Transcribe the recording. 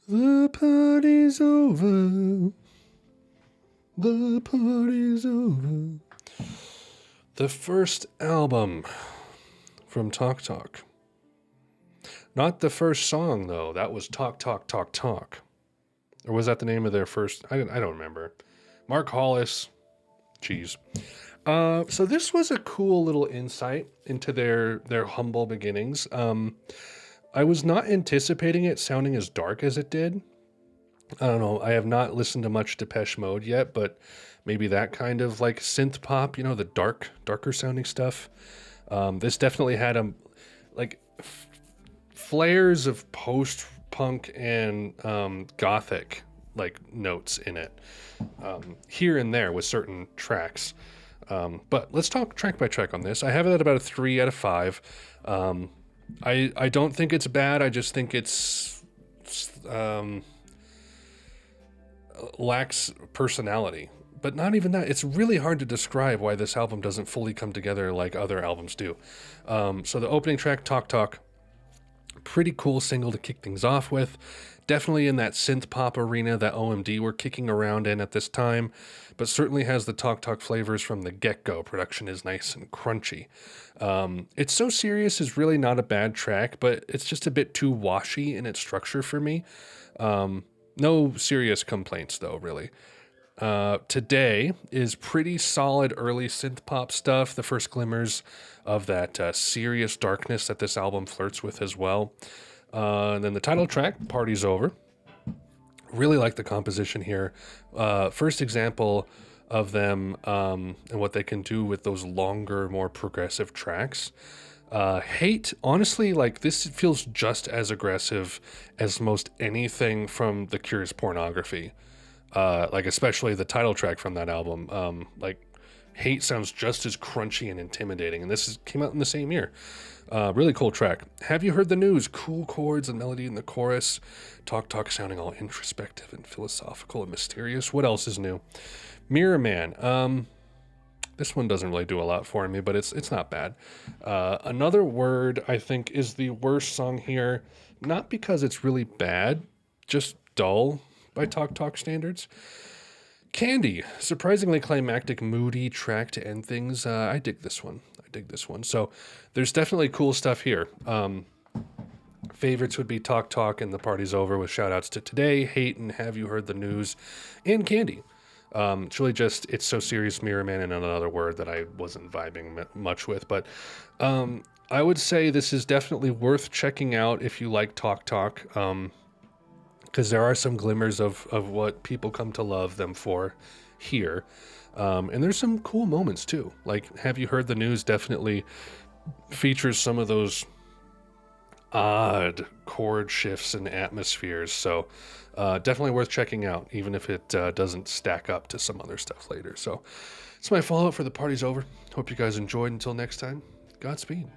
The party's over. The party's over. The first album from Talk Talk. Not the first song, though. That was Talk Talk Talk Talk. Or was that the name of their first? I don't remember. Mark Hollis. Jeez. So this was a cool little insight into their humble beginnings. I was not anticipating it sounding as dark as it did. I don't know. I have not listened to much Depeche Mode yet, but maybe that kind of like synth pop, the darker sounding stuff. This definitely had like flares of post punk and gothic like notes in it, here and there with certain tracks. But let's talk track by track on this. I have it at about a 3 out of 5. I don't think it's bad. I just think it's lacks personality. But not even that. It's really hard to describe why this album doesn't fully come together like other albums do. So the opening track, Talk Talk, pretty cool single to kick things off with. Definitely in that synth pop arena that OMD were kicking around in at this time, but certainly has the Talk Talk flavors from the get-go. Production is nice and crunchy. It's So Serious is really not a bad track, but it's just a bit too washy in its structure for me. No serious complaints though, really. Today is pretty solid early synth pop stuff, the first glimmers of that serious darkness that this album flirts with as well. And then the title track, Party's Over. Really like the composition here. First example of them and what they can do with those longer, more progressive tracks. Hate, honestly, like this feels just as aggressive as most anything from The Cure's Pornography. Like especially the title track from that album. Like Hate sounds just as crunchy and intimidating, and came out in the same year. Really cool track. Have You Heard the News? Cool chords and melody in the chorus. Talk Talk sounding all introspective and philosophical and mysterious. What else is new? Mirror Man. This one doesn't really do a lot for me, but it's not bad. Another Word, I think, is the worst song here. Not because it's really bad, just dull by Talk Talk standards. Candy, surprisingly climactic, moody track to end things. I dig this one. So there's definitely cool stuff here. Favorites would be Talk Talk and The Party's Over, with shout outs to Today, Hate, and Have You Heard the News, and Candy. It's really just It's So Serious, Mirror Man, and Another Word that I wasn't vibing much with. But I would say this is definitely worth checking out if you like Talk Talk. Because there are some glimmers of what people come to love them for here. And there's some cool moments too. Like Have You Heard the News definitely features some of those odd chord shifts and atmospheres. So definitely worth checking out, even if it doesn't stack up to some other stuff later. So it's my follow-up for The Party's Over. Hope you guys enjoyed. Until next time, Godspeed.